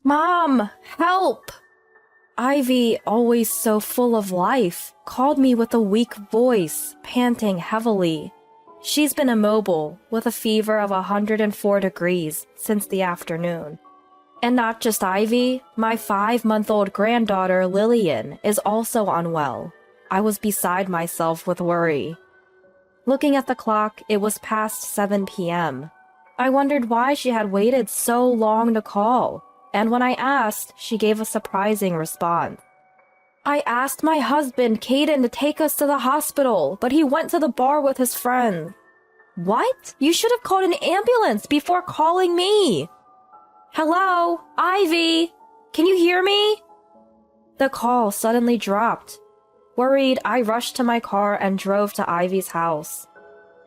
Mom, help! Ivy, always so full of life, called me with a weak voice, panting heavily. She's been immobile, with a fever of 104 degrees, since the afternoon. And not just Ivy, my 5-month-old granddaughter Lillian is also unwell. I was beside myself with worry. Looking at the clock, it was past 7 p.m. I wondered why she had waited so long to call, and when I asked, she gave a surprising response. I asked my husband, Caden, to take us to the hospital, but he went to the bar with his friends. What? You should have called an ambulance before calling me. Hello, Ivy? Can you hear me? The call suddenly dropped. Worried, I rushed to my car and drove to Ivy's house.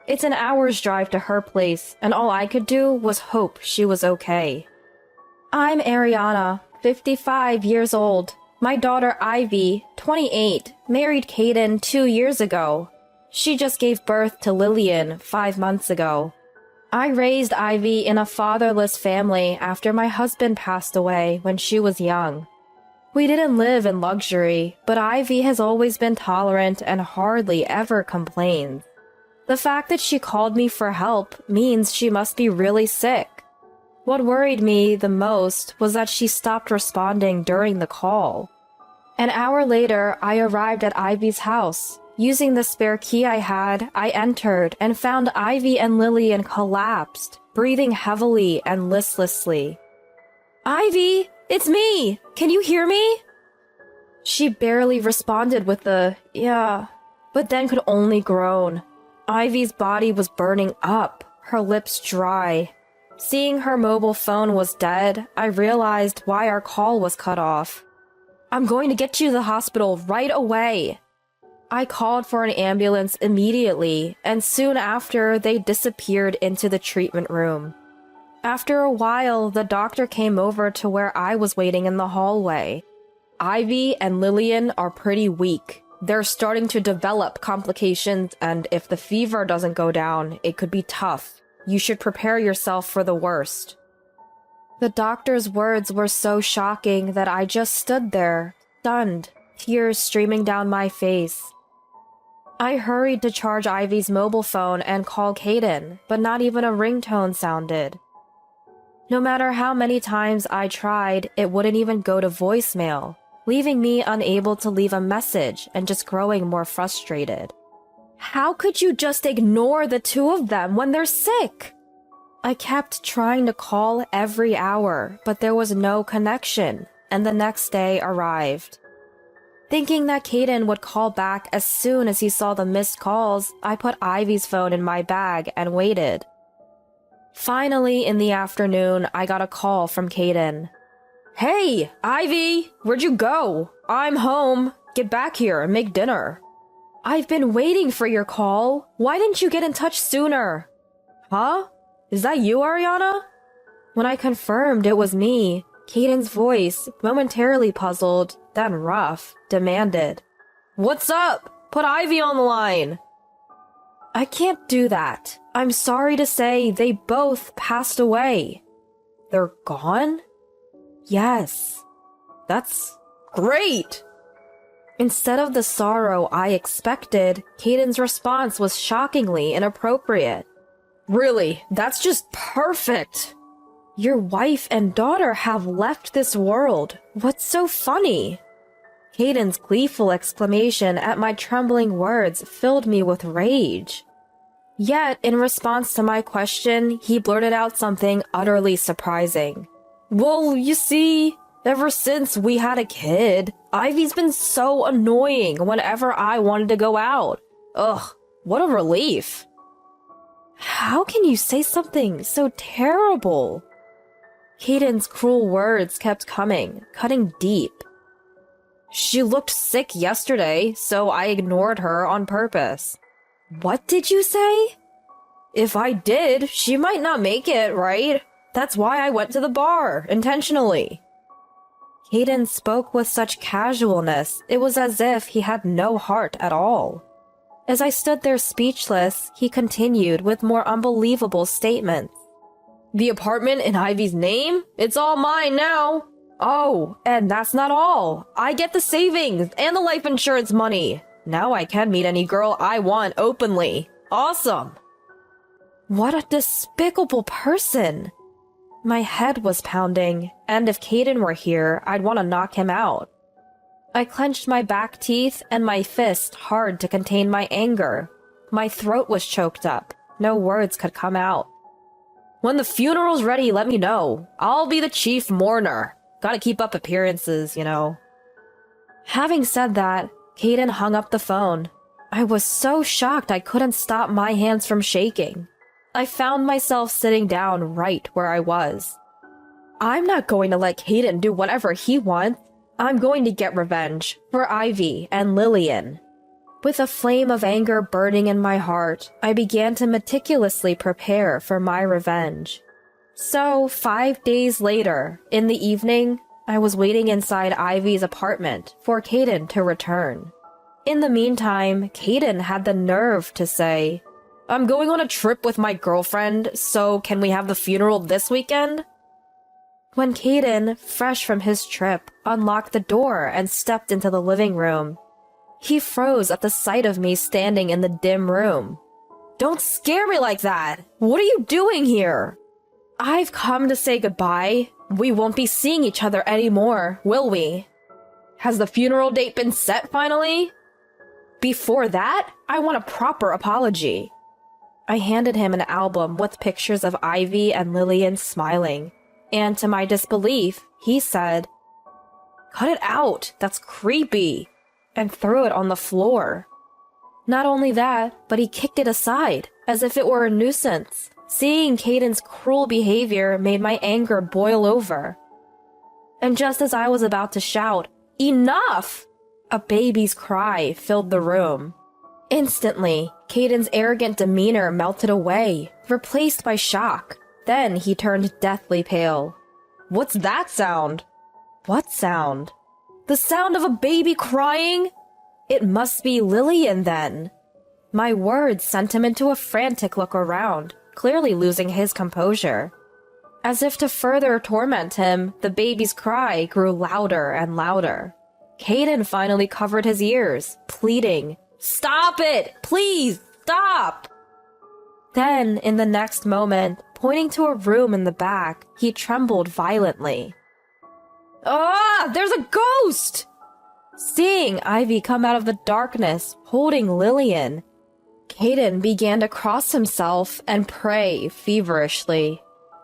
It's an hour's drive to her place, and all I could do was hope she was okay. I'm Ariana, 55 years old. My daughter Ivy, 28, married Caden 2 years ago. She just gave birth to Lillian 5 months ago. I raised Ivy in a fatherless family after my husband passed away when she was young. We didn't live in luxury, but Ivy has always been tolerant and hardly ever complains. The fact that she called me for help means she must be really sick. What worried me the most was that she stopped responding during the call. An hour later, I arrived at Ivy's house. Using the spare key I had, I entered and found Ivy and Lillian collapsed, breathing heavily and listlessly. Ivy, it's me! Can you hear me? She barely responded with a, yeah, but then could only groan. Ivy's body was burning up, her lips dry. Seeing her mobile phone was dead, I realized why our call was cut off. I'm going to get you to the hospital right away. I called for an ambulance immediately, and soon after, they disappeared into the treatment room. After a while, the doctor came over to where I was waiting in the hallway. Ivy and Lillian are pretty weak. They're starting to develop complications, and if the fever doesn't go down, it could be tough. You should prepare yourself for the worst. The doctor's words were so shocking that I just stood there, stunned, tears streaming down my face. I hurried to charge Ivy's mobile phone and call Caden, but not even a ringtone sounded. No matter how many times I tried, it wouldn't even go to voicemail, leaving me unable to leave a message and just growing more frustrated. How could you just ignore the two of them when they're sick? I kept trying to call every hour, but there was no connection, and the next day arrived. Thinking that Caden would call back as soon as he saw the missed calls, I put Ivy's phone in my bag and waited. Finally, in the afternoon, I got a call from Caden. Hey, Ivy! Where'd you go? I'm home. Get back here and make dinner. I've been waiting for your call. Why didn't you get in touch sooner? Huh? Is that you, Ariana? When I confirmed it was me, Caden's voice, momentarily puzzled, then rough, demanded, What's up? Put Ivy on the line. I can't do that. I'm sorry to say they both passed away. They're gone? Yes. That's great! Instead of the sorrow I expected, Caden's response was shockingly inappropriate. Really, that's just perfect! Your wife and daughter have left this world. What's so funny? Caden's gleeful exclamation at my trembling words filled me with rage. Yet, in response to my question, he blurted out something utterly surprising. Well, you see, ever since we had a kid, Ivy's been so annoying whenever I wanted to go out. Ugh, what a relief. How can you say something so terrible? Caden's cruel words kept coming, cutting deep. She looked sick yesterday, so I ignored her on purpose. What did you say? If I did, she might not make it, right? That's why I went to the bar, intentionally. Caden spoke with such casualness, it was as if he had no heart at all. As I stood there speechless, he continued with more unbelievable statements. The apartment in Ivy's name? It's all mine now. Oh, and that's not all. I get the savings and the life insurance money. Now I can meet any girl I want openly. Awesome. What a despicable person. My head was pounding, and if Caden were here, I'd want to knock him out. I clenched my back teeth and my fist hard to contain my anger. My throat was choked up. No words could come out. When the funeral's ready, let me know. I'll be the chief mourner. Gotta keep up appearances, you know. Having said that, Caden hung up the phone. I was so shocked I couldn't stop my hands from shaking. I found myself sitting down right where I was. I'm not going to let Caden do whatever he wants. I'm going to get revenge for Ivy and Lillian. With a flame of anger burning in my heart, I began to meticulously prepare for my revenge. So, 5 days later, in the evening, I was waiting inside Ivy's apartment for Caden to return. In the meantime, Caden had the nerve to say, "I'm going on a trip with my girlfriend, so can we have the funeral this weekend?" When Caden, fresh from his trip, unlocked the door and stepped into the living room, he froze at the sight of me standing in the dim room. "Don't scare me like that! What are you doing here?" "I've come to say goodbye. We won't be seeing each other anymore, will we?" "Has the funeral date been set finally?" "Before that, I want a proper apology." I handed him an album with pictures of Ivy and Lillian smiling, and to my disbelief, he said, "Cut it out, that's creepy," and threw it on the floor. Not only that, but he kicked it aside, as if it were a nuisance. Seeing Caden's cruel behavior made my anger boil over. And just as I was about to shout, "Enough!" a baby's cry filled the room. Instantly, Caden's arrogant demeanor melted away, replaced by shock. Then he turned deathly pale. "What's that sound?" "What sound?" "The sound of a baby crying?" "It must be Lillian, then." My words sent him into a frantic look around, clearly losing his composure. As if to further torment him, the baby's cry grew louder and louder. Caden finally covered his ears, pleading, "Stop it! Please, stop!" Then, in the next moment, pointing to a room in the back, he trembled violently. "Ah! There's a ghost!" Seeing Ivy come out of the darkness, holding Lillian, Caden began to cross himself and pray feverishly.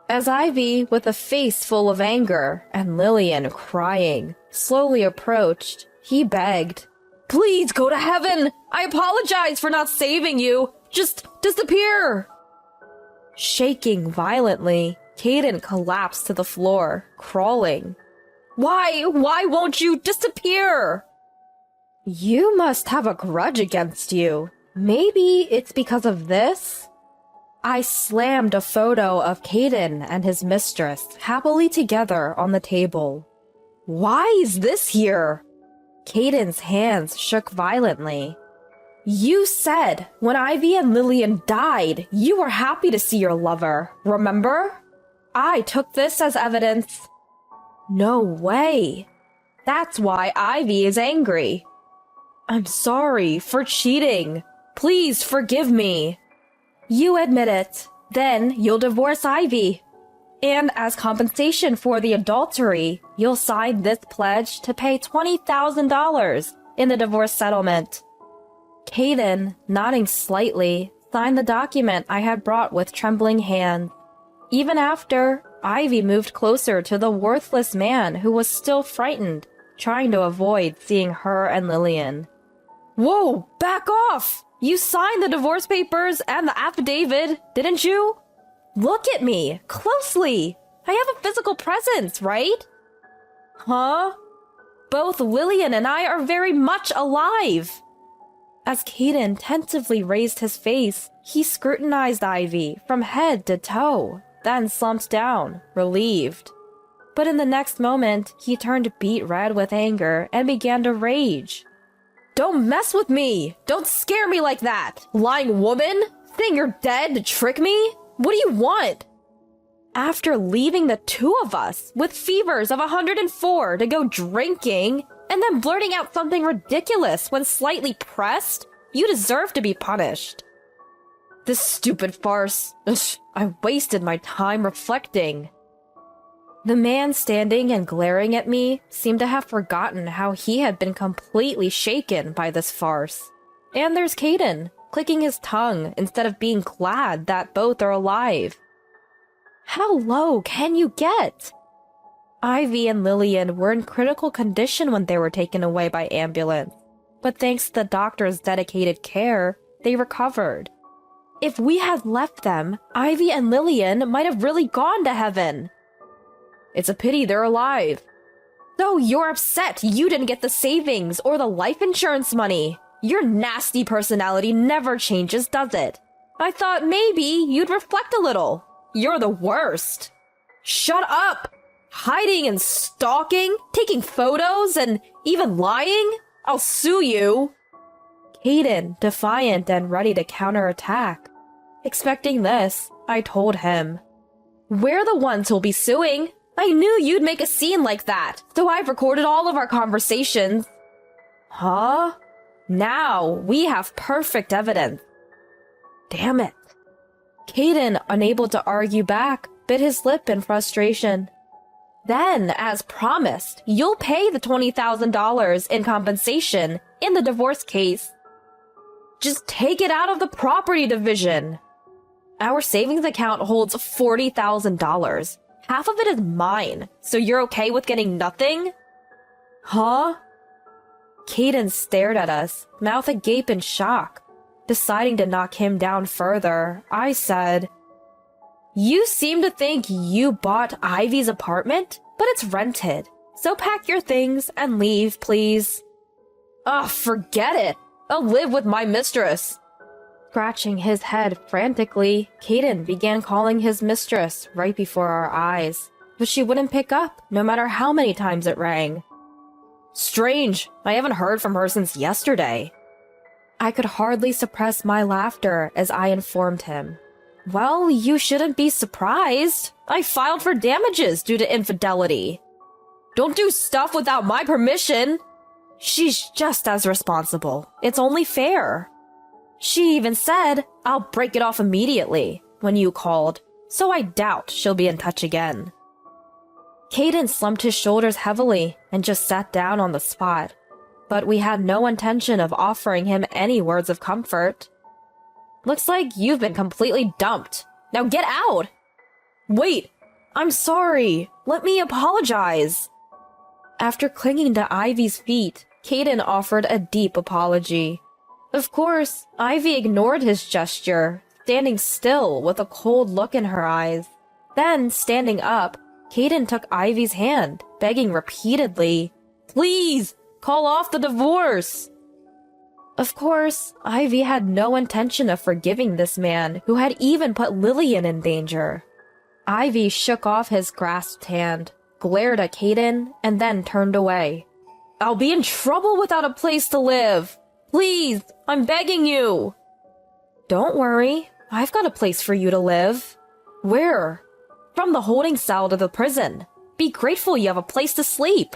As Ivy, with a face full of anger, and Lillian crying, slowly approached, he begged, "Please go to heaven! I apologize for not saving you! Just disappear!" Shaking violently, Caden collapsed to the floor, crawling. Why won't you disappear?" "You must have a grudge against you. Maybe it's because of this?" I slammed a photo of Caden and his mistress happily together on the table. "Why is this here?" Caden's hands shook violently. "You said when Ivy and Lillian died, you were happy to see your lover, remember? I took this as evidence." "No way. That's why Ivy is angry." "I'm sorry for cheating. Please forgive me." "You admit it. Then you'll divorce Ivy. And as compensation for the adultery, you'll sign this pledge to pay $20,000 in the divorce settlement." Caden, nodding slightly, signed the document I had brought with trembling hands. Even after, Ivy moved closer to the worthless man who was still frightened, trying to avoid seeing her and Lillian. "Whoa, back off! You signed the divorce papers and the affidavit, didn't you? Look at me, closely! I have a physical presence, right?" "Huh? Both Lillian and I are very much alive." As Caden tentatively raised his face, he scrutinized Ivy from head to toe, then slumped down, relieved. But in the next moment, he turned beet red with anger and began to rage. "Don't mess with me! Don't scare me like that! Lying woman! Think you're dead to trick me? What do you want?" After leaving the two of us with fevers of 104 to go drinking, and then blurting out something ridiculous when slightly pressed, you deserve to be punished. This stupid farce. I wasted my time reflecting. The man standing and glaring at me seemed to have forgotten how he had been completely shaken by this farce. And there's Caden, clicking his tongue instead of being glad that both are alive. How low can you get? Ivy and Lillian were in critical condition when they were taken away by ambulance, but thanks to the doctor's dedicated care, they recovered. If we had left them, Ivy and Lillian might have really gone to heaven. It's a pity they're alive. So you're upset you didn't get the savings or the life insurance money. Your nasty personality never changes, does it? I thought maybe you'd reflect a little. You're the worst. Shut up! Hiding and stalking, taking photos, and even lying? I'll sue you. Caden, defiant and ready to counterattack. Expecting this, I told him, "We're the ones who'll be suing. I knew you'd make a scene like that, so I've recorded all of our conversations." Huh? Now we have perfect evidence. Damn it. Caden, unable to argue back, bit his lip in frustration. Then, as promised, you'll pay the $20,000 in compensation in the divorce case. Just take it out of the property division. Our savings account holds $40,000. Half of it is mine, so you're okay with getting nothing? Huh? Caden stared at us, mouth agape in shock. Deciding to knock him down further, I said, "You seem to think you bought Ivy's apartment, but it's rented. So pack your things and leave, please." Ugh, forget it. I'll live with my mistress. Scratching his head frantically, Caden began calling his mistress right before our eyes, but she wouldn't pick up, no matter how many times it rang. Strange, I haven't heard from her since yesterday. I could hardly suppress my laughter as I informed him. Well, you shouldn't be surprised. I filed for damages due to infidelity. Don't do stuff without my permission. She's just as responsible. It's only fair. She even said, "I'll break it off immediately," when you called, so I doubt she'll be in touch again. Caden slumped his shoulders heavily and just sat down on the spot, but we had no intention of offering him any words of comfort. Looks like you've been completely dumped. Now get out! Wait, I'm sorry. Let me apologize. After clinging to Ivy's feet, Caden offered a deep apology. Of course, Ivy ignored his gesture, standing still with a cold look in her eyes. Then, standing up, Caden took Ivy's hand, begging repeatedly, "Please, call off the divorce!" Of course, Ivy had no intention of forgiving this man who had even put Lillian in danger. Ivy shook off his grasped hand, glared at Caden, and then turned away. "I'll be in trouble without a place to live! Please, I'm begging you!" "Don't worry, I've got a place for you to live." "Where?" "From the holding cell to the prison. Be grateful you have a place to sleep."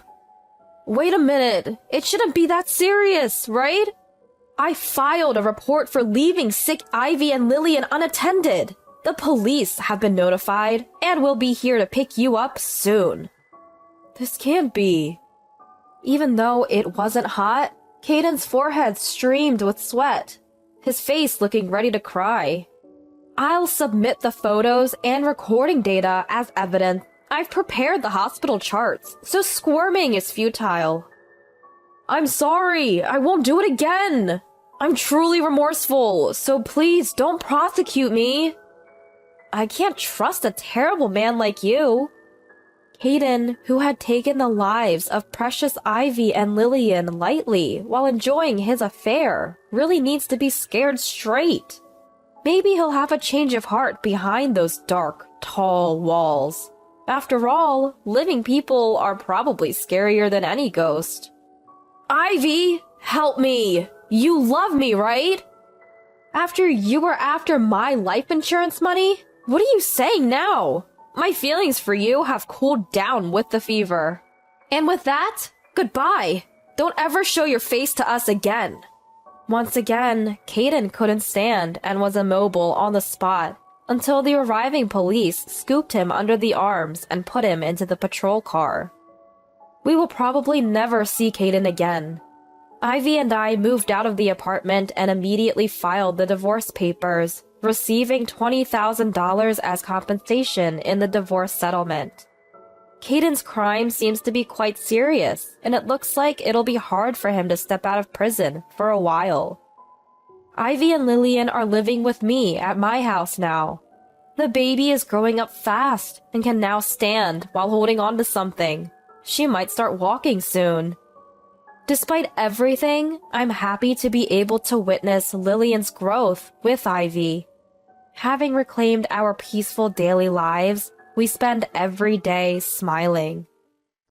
"Wait a minute, it shouldn't be that serious, right? I filed a report for leaving sick Ivy and Lillian unattended. The police have been notified and will be here to pick you up soon." This can't be. Even though it wasn't hot, Caden's forehead streamed with sweat, his face looking ready to cry. "I'll submit the photos and recording data as evidence. I've prepared the hospital charts, so squirming is futile." "I'm sorry, I won't do it again. I'm truly remorseful, so please don't prosecute me." "I can't trust a terrible man like you." Caden, who had taken the lives of precious Ivy and Lillian lightly while enjoying his affair, really needs to be scared straight. Maybe he'll have a change of heart behind those dark, tall walls. After all, living people are probably scarier than any ghost. "Ivy, help me! You love me, right?" "After you were after my life insurance money? What are you saying now?" My feelings for you have cooled down with the fever. And with that, goodbye. Don't ever show your face to us again. Once again, Caden couldn't stand and was immobile on the spot until the arriving police scooped him under the arms and put him into the patrol car. We will probably never see Caden again. Ivy and I moved out of the apartment and immediately filed the divorce papers, receiving $20,000 as compensation in the divorce settlement. Caden's crime seems to be quite serious, and it looks like it'll be hard for him to step out of prison for a while. Ivy and Lillian are living with me at my house now. The baby is growing up fast and can now stand while holding on to something. She might start walking soon. Despite everything, I'm happy to be able to witness Lillian's growth with Ivy. Having reclaimed our peaceful daily lives, we spend every day smiling.